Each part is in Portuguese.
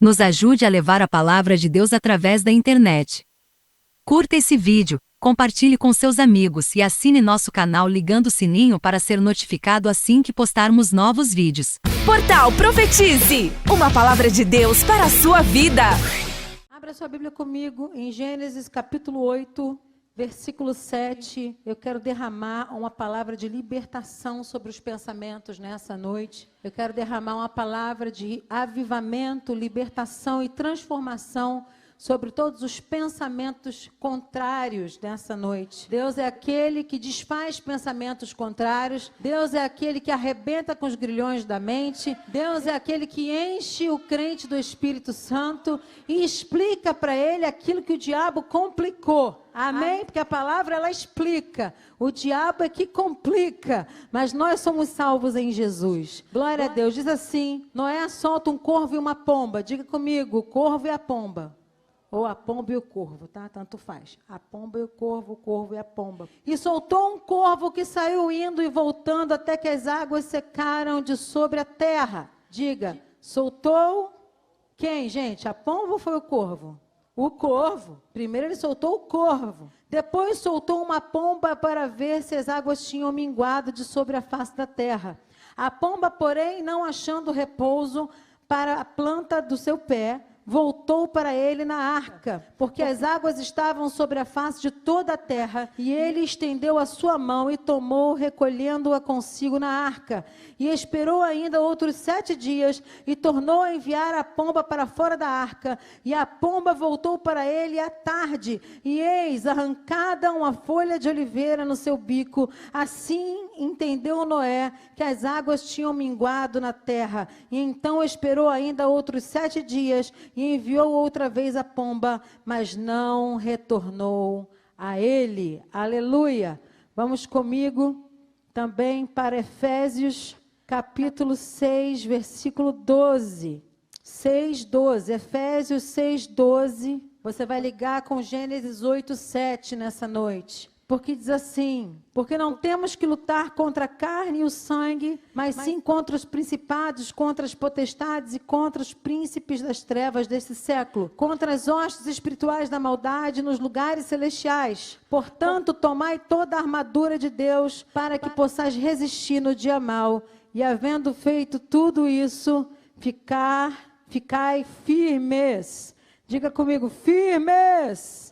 Nos ajude a levar a palavra de Deus através da internet. Curta esse vídeo, compartilhe com seus amigos e assine nosso canal ligando o sininho para ser notificado assim que postarmos novos vídeos. Portal Profetize, uma palavra de Deus para a sua vida. Abra sua Bíblia comigo em Gênesis capítulo 8, versículo 7. Eu quero derramar uma palavra de libertação sobre os pensamentos nessa noite. Eu quero derramar uma palavra de avivamento, libertação e transformação sobre todos os pensamentos contrários nessa noite. Deus é aquele que desfaz pensamentos contrários. Deus é aquele que arrebenta com os grilhões da mente. Deus é aquele que enche o crente do Espírito Santo e explica para ele aquilo que o diabo complicou. Amém? Porque a palavra, ela explica. O diabo é que complica, mas nós somos salvos em Jesus. Glória a Deus. Diz assim: Noé solta um corvo e uma pomba. Diga comigo, o corvo e a pomba. Ou a pomba e o corvo, tá? Tanto faz. A pomba e o corvo e a pomba. E soltou um corvo que saiu indo e voltando até que as águas secaram de sobre a terra. Diga, soltou quem, gente? A pomba ou foi o corvo? O corvo. Primeiro ele soltou o corvo. Depois soltou uma pomba para ver se as águas tinham minguado de sobre a face da terra. A pomba, porém, não achando repouso para a planta do seu pé, voltou para ele na arca, porque as águas estavam sobre a face de toda a terra, e ele estendeu a sua mão e tomou, recolhendo-a consigo na arca, e esperou ainda outros 7 dias, e tornou a enviar a pomba para fora da arca, e a pomba voltou para ele à tarde, e eis, arrancada uma folha de oliveira no seu bico. Assim entendeu Noé que as águas tinham minguado na terra, e então esperou ainda outros 7 dias, e enviou outra vez a pomba, mas não retornou a ele. Aleluia! Vamos comigo também para Efésios capítulo 6, versículo 12. 6:12. Efésios 6:12. Você vai ligar com Gênesis 8:7 nessa noite. Porque diz assim: porque não temos que lutar contra a carne e o sangue, mas sim contra os principados, contra as potestades e contra os príncipes das trevas desse século, contra as hostes espirituais da maldade nos lugares celestiais. Portanto, tomai toda a armadura de Deus, para que possais resistir no dia mau, e havendo feito tudo isso, ficai firmes. Diga comigo, firmes.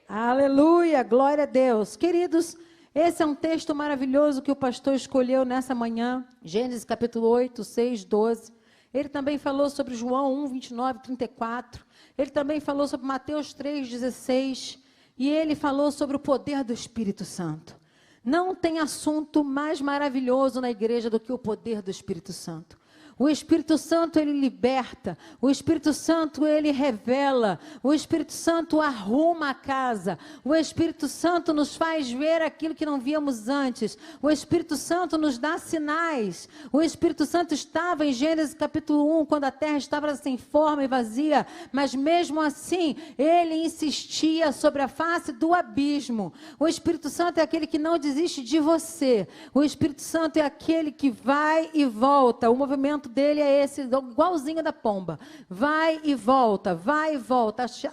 Aleluia, glória a Deus. Queridos, esse é um texto maravilhoso que o pastor escolheu nessa manhã, Gênesis capítulo 8, 6, 12. Ele também falou sobre João 1, 29, 34. Ele também falou sobre Mateus 3, 16. E ele falou sobre o poder do Espírito Santo. Não tem assunto mais maravilhoso na igreja do que o poder do Espírito Santo. O Espírito Santo, ele liberta. O Espírito Santo, ele revela. O Espírito Santo arruma a casa. O Espírito Santo nos faz ver aquilo que não víamos antes. O Espírito Santo nos dá sinais. O Espírito Santo estava em Gênesis capítulo 1, quando a terra estava sem forma e vazia. Mas mesmo assim, ele insistia sobre a face do abismo. O Espírito Santo é aquele que não desiste de você. O Espírito Santo é aquele que vai e volta. O movimento dele é esse, igualzinho da pomba. Vai e volta,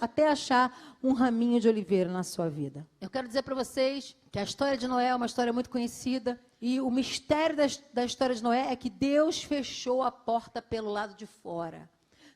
até achar um raminho de oliveira na sua vida. Eu quero dizer para vocês que a história de Noé é uma história muito conhecida. E o mistério da história de Noé é que Deus fechou a porta pelo lado de fora.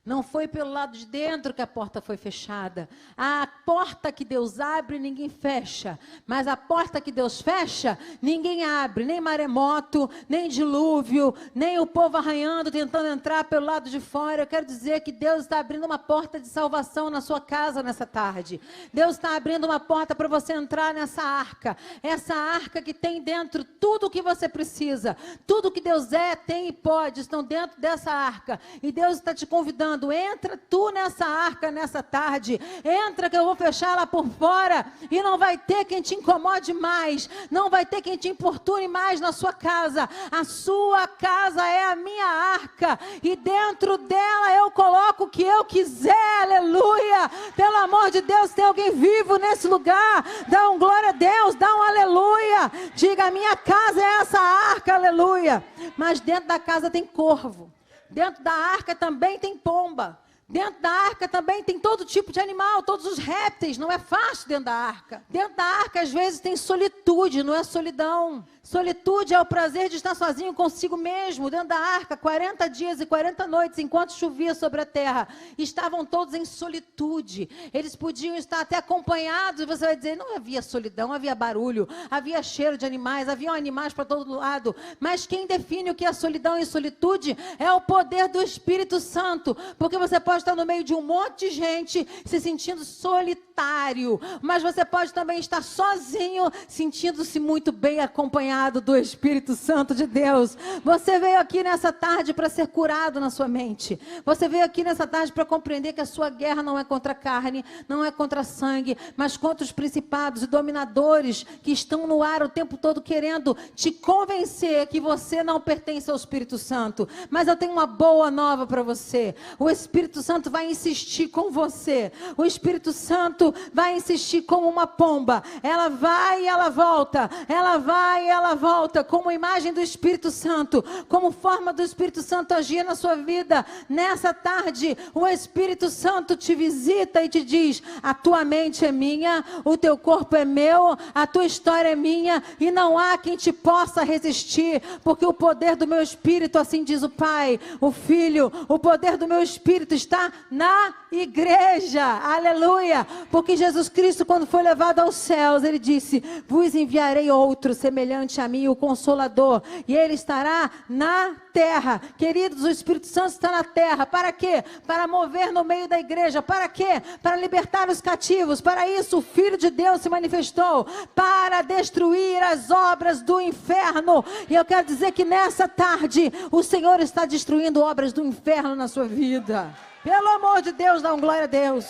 Não foi pelo lado de dentro que a porta foi fechada. A porta que Deus abre, ninguém fecha. Mas a porta que Deus fecha, ninguém abre. Nem maremoto, nem dilúvio, nem o povo arranhando, tentando entrar pelo lado de fora. Eu quero dizer que Deus está abrindo uma porta de salvação na sua casa nessa tarde. Deus está abrindo uma porta para você entrar nessa arca. Essa arca que tem dentro tudo o que você precisa. Tudo que Deus é, tem e pode, estão dentro dessa arca. E Deus está te convidando. Entra tu nessa arca nessa tarde, entra que eu vou fechar ela por fora, e não vai ter quem te incomode mais, não vai ter quem te importune mais na sua casa. A sua casa é a minha arca, e dentro dela eu coloco o que eu quiser. Aleluia, pelo amor de Deus, tem alguém vivo nesse lugar? Dá um glória a Deus, dá um aleluia, diga: a minha casa é essa arca, aleluia. Mas dentro da casa tem corvo. Dentro da arca também tem pomba. Dentro da arca também tem todo tipo de animal, todos os répteis, não é fácil dentro da arca. Dentro da arca, às vezes, tem solitude, não é solidão. Solitude é o prazer de estar sozinho consigo mesmo. Dentro da arca, 40 dias e 40 noites, enquanto chovia sobre a terra, estavam todos em solitude. Eles podiam estar até acompanhados, e você vai dizer, não havia solidão, havia barulho, havia cheiro de animais, haviam animais para todo lado. Mas quem define o que é solidão e solitude é o poder do Espírito Santo, porque você pode estar no meio de um monte de gente se sentindo solitário, mas você pode também estar sozinho, sentindo-se muito bem acompanhado do Espírito Santo de Deus. Você veio aqui nessa tarde para ser curado na sua mente. Você veio aqui nessa tarde para compreender que a sua guerra não é contra a carne, não é contra sangue, mas contra os principados e dominadores que estão no ar o tempo todo querendo te convencer que você não pertence ao Espírito Santo. Mas eu tenho uma boa nova para você. O Espírito Santo vai insistir com você. O Espírito Santo vai insistir como uma pomba. Ela vai e ela volta. Ela vai e ela volta. Como imagem do Espírito Santo. Como forma do Espírito Santo agir na sua vida. Nessa tarde, o Espírito Santo te visita e te diz: a tua mente é minha, o teu corpo é meu, a tua história é minha, e não há quem te possa resistir, porque o poder do meu Espírito, assim diz o Pai, o Filho, o poder do meu Espírito está na igreja, aleluia, porque Jesus Cristo, quando foi levado aos céus, ele disse: vos enviarei outro semelhante a mim, o Consolador, e ele estará na terra. Queridos, o Espírito Santo está na terra, para quê? Para mover no meio da igreja, para quê? Para libertar os cativos. Para isso o Filho de Deus se manifestou, para destruir as obras do inferno. E eu quero dizer que nessa tarde o Senhor está destruindo obras do inferno na sua vida. Pelo amor de Deus, dá glória a Deus.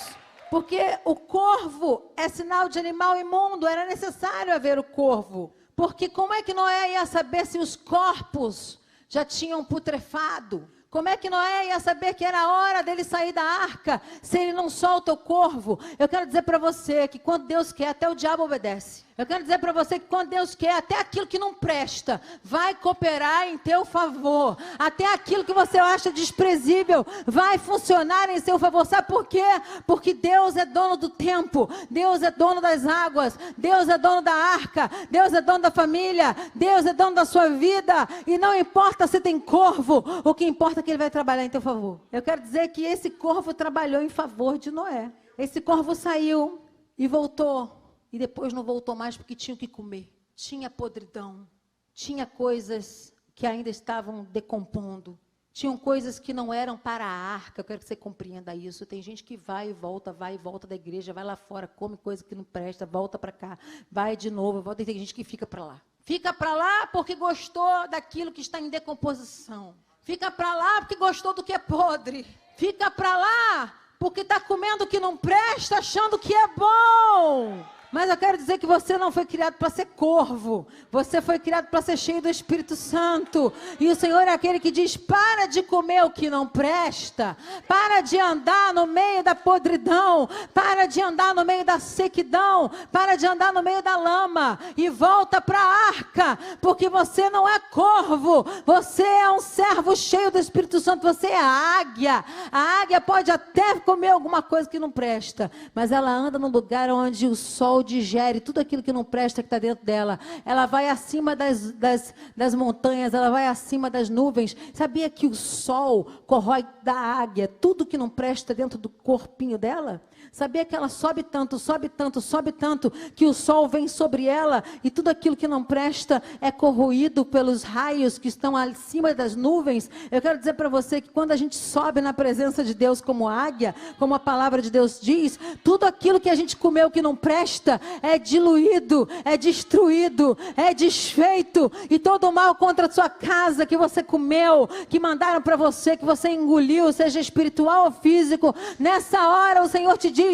Porque o corvo é sinal de animal imundo, era necessário haver o corvo. Porque como é que Noé ia saber se os corpos já tinham putrefado? Como é que Noé ia saber que era a hora dele sair da arca, se ele não solta o corvo? Eu quero dizer para você que quando Deus quer, até o diabo obedece. Eu quero dizer para você que quando Deus quer, até aquilo que não presta vai cooperar em teu favor. Até aquilo que você acha desprezível vai funcionar em seu favor. Sabe por quê? Porque Deus é dono do tempo, Deus é dono das águas, Deus é dono da arca, Deus é dono da família, Deus é dono da sua vida. E não importa se tem corvo, o que importa é que ele vai trabalhar em teu favor. Eu quero dizer que esse corvo trabalhou em favor de Noé. Esse corvo saiu e voltou. E depois não voltou mais porque tinha o que comer. Tinha podridão. Tinha coisas que ainda estavam decompondo. Tinham coisas que não eram para a arca. Eu quero que você compreenda isso. Tem gente que vai e volta da igreja, vai lá fora, come coisa que não presta, volta para cá, vai de novo, volta. E tem gente que fica para lá. Fica para lá porque gostou daquilo que está em decomposição. Fica para lá porque gostou do que é podre. Fica para lá porque está comendo o que não presta, achando que é bom. Mas eu quero dizer que você não foi criado para ser corvo. Você foi criado para ser cheio do Espírito Santo. E o Senhor é aquele que diz: para de comer o que não presta. Para de andar no meio da podridão. Para de andar no meio da sequidão. Para de andar no meio da lama. E volta para a arca. Porque você não é corvo. Você é um servo cheio do Espírito Santo. Você é a águia. A águia pode até comer alguma coisa que não presta. Mas ela anda num lugar onde o sol digere tudo aquilo que não presta que está dentro dela. Ela vai acima das montanhas, ela vai acima das nuvens. Sabia que o sol corrói da águia tudo que não presta dentro do corpinho dela? Sabia que ela sobe tanto, sobe tanto, sobe tanto, que o sol vem sobre ela e tudo aquilo que não presta é corroído pelos raios que estão acima das nuvens? Eu quero dizer para você que quando a gente sobe na presença de Deus como águia, como a palavra de Deus diz, tudo aquilo que a gente comeu que não presta é diluído, é destruído, é desfeito. E todo o mal contra a sua casa que você comeu, que mandaram para você, que você engoliu, seja espiritual ou físico, nessa hora o Senhor te diz: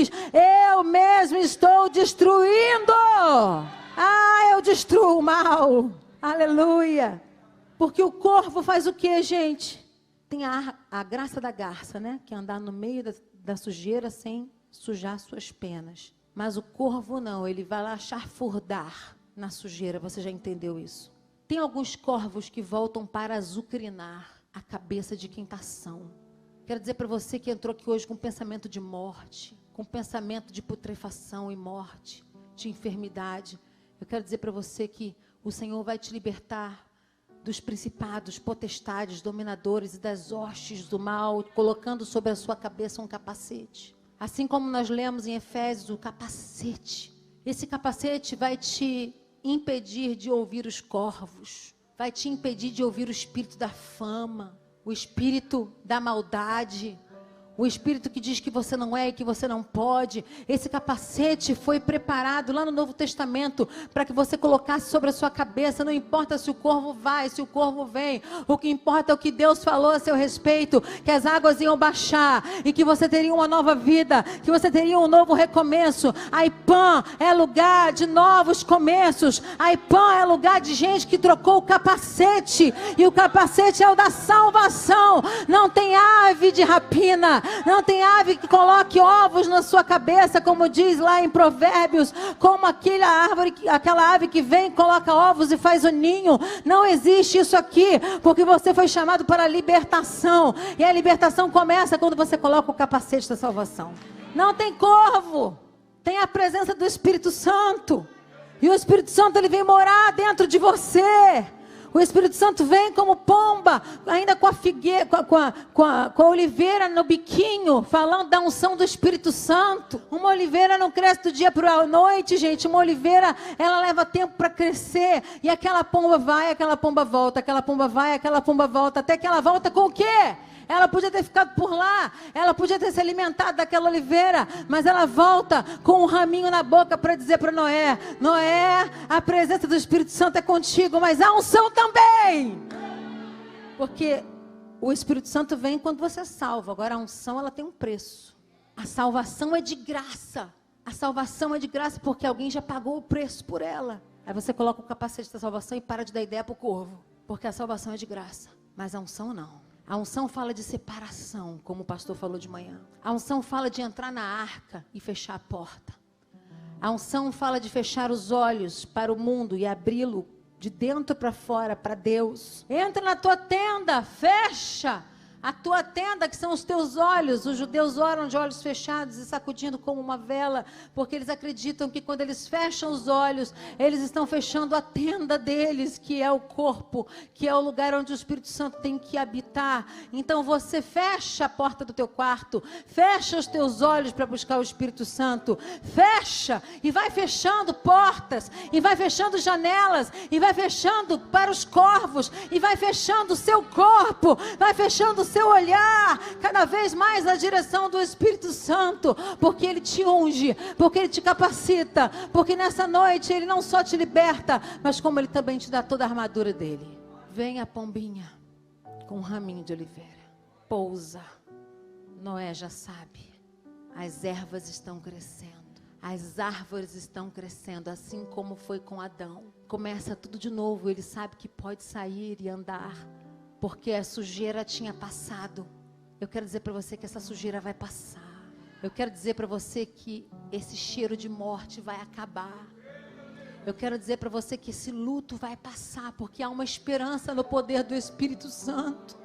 eu mesmo estou destruindo. Eu destruo o mal. Aleluia. Porque o corvo faz o que, gente? Tem a graça da garça, né? Que é andar no meio da sujeira sem sujar suas penas. Mas o corvo não, ele vai lá chafurdar na sujeira. Você já entendeu isso? Tem alguns corvos que voltam para azucrinar a cabeça de quem está são. Quero dizer para você que entrou aqui hoje com pensamento de morte, com pensamento de putrefação e morte, de enfermidade. Eu quero dizer para você que o Senhor vai te libertar dos principados, potestades, dominadores e das hostes do mal, colocando sobre a sua cabeça um capacete. Assim como nós lemos em Efésios, o capacete. Esse capacete vai te impedir de ouvir os corvos, vai te impedir de ouvir o espírito da fama, o espírito da maldade, o espírito que diz que você não é e que você não pode. Esse capacete foi preparado lá no Novo Testamento para que você colocasse sobre a sua cabeça. Não importa se o corvo vai, se o corvo vem. O que importa é o que Deus falou a seu respeito, que as águas iam baixar e que você teria uma nova vida, que você teria um novo recomeço. A IPAM é lugar de novos começos. A IPAM é lugar de gente que trocou o capacete, e o capacete é o da salvação. Não tem ave de rapina, não tem ave que coloque ovos na sua cabeça, como diz lá em Provérbios, como aquela ave que vem, coloca ovos e faz o ninho. Não existe isso aqui, porque você foi chamado para a libertação, e a libertação começa quando você coloca o capacete da salvação. Não tem corvo, tem a presença do Espírito Santo, e o Espírito Santo ele vem morar dentro de você. O Espírito Santo vem como pomba, ainda com a figueira, com a oliveira no biquinho, falando da unção do Espírito Santo. Uma oliveira não cresce do dia para a noite, gente. Uma oliveira, ela leva tempo para crescer. E aquela pomba vai, aquela pomba volta, aquela pomba vai, aquela pomba volta, até que ela volta com o quê? Ela podia ter ficado por lá, ela podia ter se alimentado daquela oliveira, mas ela volta com um raminho na boca para dizer para Noé: Noé, a presença do Espírito Santo é contigo, mas a unção também. Porque o Espírito Santo vem quando você é salvo. Agora a unção, ela tem um preço. A salvação é de graça. A salvação é de graça porque alguém já pagou o preço por ela. Aí você coloca o capacete da salvação e para de dar ideia para o corvo, porque a salvação é de graça, mas a unção não. A unção fala de separação, como o pastor falou de manhã. A unção fala de entrar na arca e fechar a porta. A unção fala de fechar os olhos para o mundo e abri-lo de dentro para fora, para Deus. Entra na tua tenda, fecha a tua tenda, que são os teus olhos. Os judeus oram de olhos fechados e sacudindo como uma vela, porque eles acreditam que quando eles fecham os olhos, eles estão fechando a tenda deles, que é o corpo, que é o lugar onde o Espírito Santo tem que habitar. Então você fecha a porta do teu quarto, fecha os teus olhos para buscar o Espírito Santo, fecha e vai fechando portas, e vai fechando janelas, e vai fechando para os corvos, e vai fechando o seu corpo, vai fechando o seu olhar cada vez mais na direção do Espírito Santo, porque Ele te unge, porque Ele te capacita, porque nessa noite Ele não só te liberta, mas como Ele também te dá toda a armadura dEle. Vem a pombinha com um raminho de oliveira, pousa. Noé já sabe, as ervas estão crescendo, as árvores estão crescendo, assim como foi com Adão. Começa tudo de novo, ele sabe que pode sair e andar, porque a sujeira tinha passado. Eu quero dizer para você que essa sujeira vai passar. Eu quero dizer para você que esse cheiro de morte vai acabar. Eu quero dizer para você que esse luto vai passar, porque há uma esperança no poder do Espírito Santo.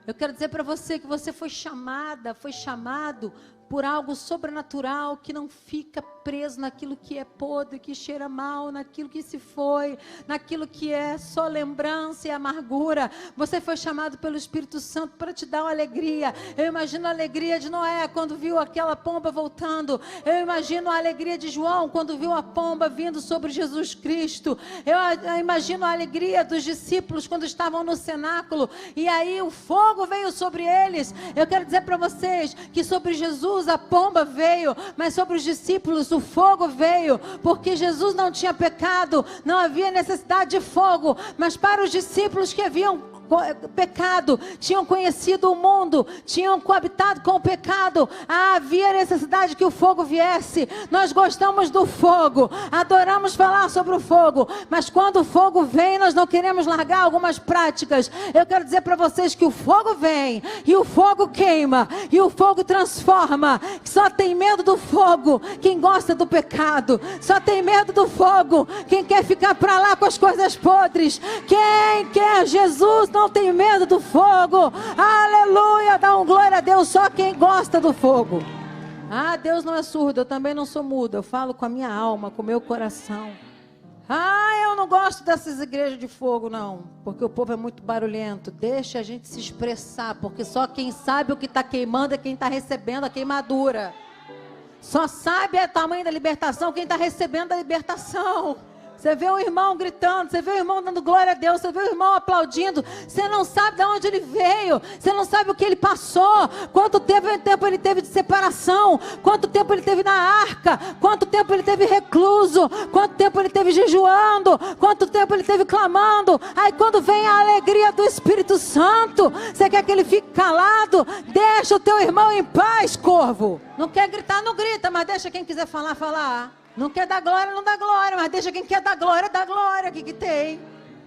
Eu quero dizer para você que você foi chamada, foi chamado por algo sobrenatural, que não fica preso naquilo que é podre, que cheira mal, naquilo que se foi, naquilo que é só lembrança e amargura. Você foi chamado pelo Espírito Santo para te dar uma alegria. Eu imagino a alegria de Noé quando viu aquela pomba voltando. Eu imagino a alegria de João quando viu a pomba vindo sobre Jesus Cristo. Eu imagino a alegria dos discípulos quando estavam no cenáculo e aí o fogo veio sobre eles. Eu quero dizer para vocês que sobre Jesus a pomba veio, mas sobre os discípulos o fogo veio, porque Jesus não tinha pecado, não havia necessidade de fogo, mas para os discípulos que haviam pecado, tinham conhecido o mundo, tinham coabitado com o pecado, havia necessidade que o fogo viesse. Nós gostamos do fogo, adoramos falar sobre o fogo, mas quando o fogo vem, nós não queremos largar algumas práticas. Eu quero dizer para vocês que o fogo vem, e o fogo queima, e o fogo transforma. Só tem medo do fogo quem gosta do pecado, só tem medo do fogo quem quer ficar para lá com as coisas podres. Quem quer Jesus não não tem medo do fogo. Aleluia, dá um glória a Deus, só quem gosta do fogo. Ah, Deus não é surdo, eu também não sou mudo. Eu falo com a minha alma, com o meu coração. Ah, eu não gosto dessas igrejas de fogo, não. Porque o povo é muito barulhento. Deixa a gente se expressar, porque só quem sabe o que está queimando é quem está recebendo a queimadura. Só sabe o tamanho da libertação quem está recebendo a libertação. Você vê o irmão gritando, você vê o irmão dando glória a Deus, você vê o irmão aplaudindo, você não sabe de onde ele veio, você não sabe o que ele passou, quanto tempo ele teve de separação, quanto tempo ele teve na arca, quanto tempo ele teve recluso, quanto tempo ele teve jejuando, quanto tempo ele teve clamando. Aí quando vem a alegria do Espírito Santo, você quer que ele fique calado? Deixa o teu irmão em paz, corvo. Não quer gritar, não grita, mas deixa quem quiser falar, falar. Não quer dar glória, não dá glória, mas deixa quem quer dar glória, dá glória. O que tem?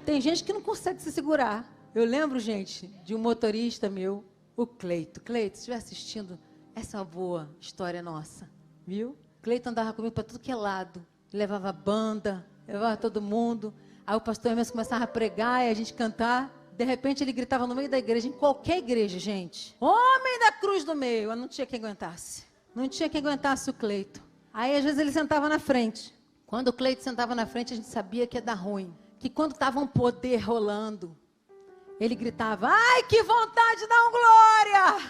Tem gente que não consegue se segurar. Eu lembro, gente, de um motorista meu, o Cleito. Cleito, se estiver assistindo, essa é uma boa história nossa, viu? Cleito andava comigo para tudo que é lado. Levava banda, levava todo mundo. Aí o pastor Emerson começava a pregar e a gente cantar. De repente ele gritava no meio da igreja, em qualquer igreja, gente. Homem da cruz do meio. Eu não tinha quem aguentasse. Não tinha quem aguentasse o Cleito. Aí, às vezes, ele sentava na frente. Quando o Cleito sentava na frente, a gente sabia que ia dar ruim. Que quando estava um poder rolando, ele gritava, ai, que vontade de dar um glória!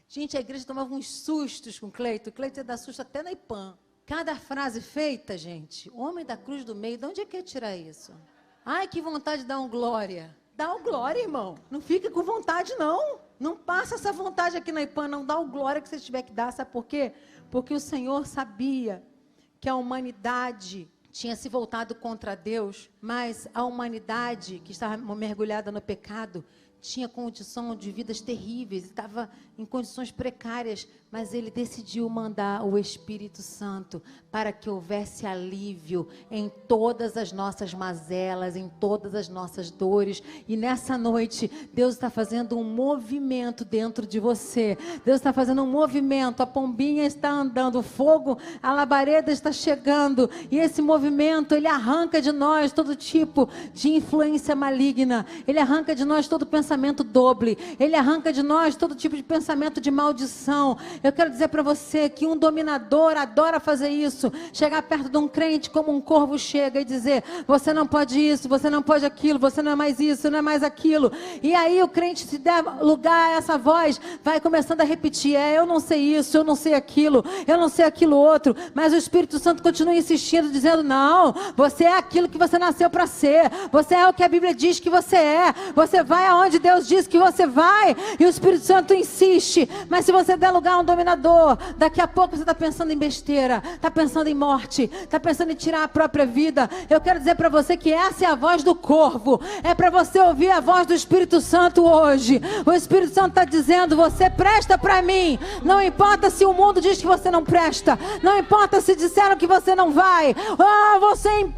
Gente, a igreja tomava uns sustos com o Cleito. O Cleito ia dar susto até na IPAM. Cada frase feita, gente, homem da cruz do meio, de onde é que ia tirar isso? Ai, que vontade de dar um glória. Dá um glória, irmão. Não fica com vontade, não. Não passa essa vontade aqui na IPAM, não. Dá o glória que você tiver que dar. Sabe por quê? Porque o Senhor sabia que a humanidade tinha se voltado contra Deus, mas a humanidade que estava mergulhada no pecado tinha condição de vidas terríveis, estava em condições precárias, mas ele decidiu mandar o Espírito Santo para que houvesse alívio em todas as nossas mazelas, em todas as nossas dores. E nessa noite, Deus está fazendo um movimento dentro de você. Deus está fazendo um movimento, a pombinha está andando, o fogo, a labareda está chegando, e esse movimento, ele arranca de nós todo tipo de influência maligna, ele arranca de nós todo pensamento doble, ele arranca de nós todo tipo de pensamento de maldição. Eu quero dizer para você que um dominador adora fazer isso, chegar perto de um crente como um corvo chega e dizer, você não pode isso, você não pode aquilo, você não é mais isso, você não é mais aquilo. E aí o crente, se der lugar a essa voz, vai começando a repetir, eu não sei isso, eu não sei aquilo, eu não sei aquilo outro, mas o Espírito Santo continua insistindo, dizendo, não, você é aquilo que você nasceu para ser, você é o que a Bíblia diz que você é, você vai aonde Deus diz que você vai, e o Espírito Santo insiste. Mas se você der lugar a um dominador, daqui a pouco você está pensando em besteira, está pensando em morte, está pensando em tirar a própria vida. Eu quero dizer para você que essa é a voz do corvo, é para você ouvir a voz do Espírito Santo hoje. O Espírito Santo está dizendo, você presta para mim, não importa se o mundo diz que você não presta, não importa se disseram que você não vai,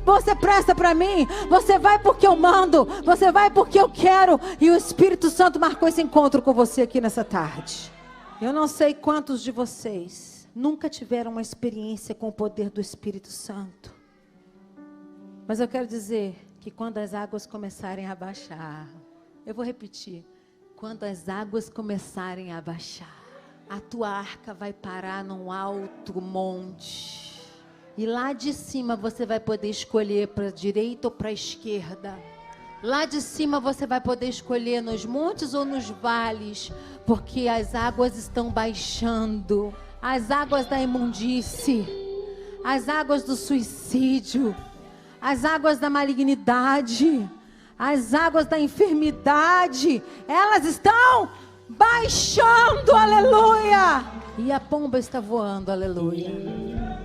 você presta para mim, você vai porque eu mando, você vai porque eu quero. E o Espírito Santo marcou esse encontro com você aqui nessa tarde. Eu não sei quantos de vocês nunca tiveram uma experiência com o poder do Espírito Santo, mas eu quero dizer que quando as águas começarem a baixar, eu vou repetir, quando as águas começarem a baixar, a tua arca vai parar num alto monte, e lá de cima você vai poder escolher para a direita ou para a esquerda. Lá de cima você vai poder escolher nos montes ou nos vales, porque as águas estão baixando. As águas da imundície, as águas do suicídio, as águas da malignidade, as águas da enfermidade, elas estão baixando, aleluia! E a pomba está voando, aleluia!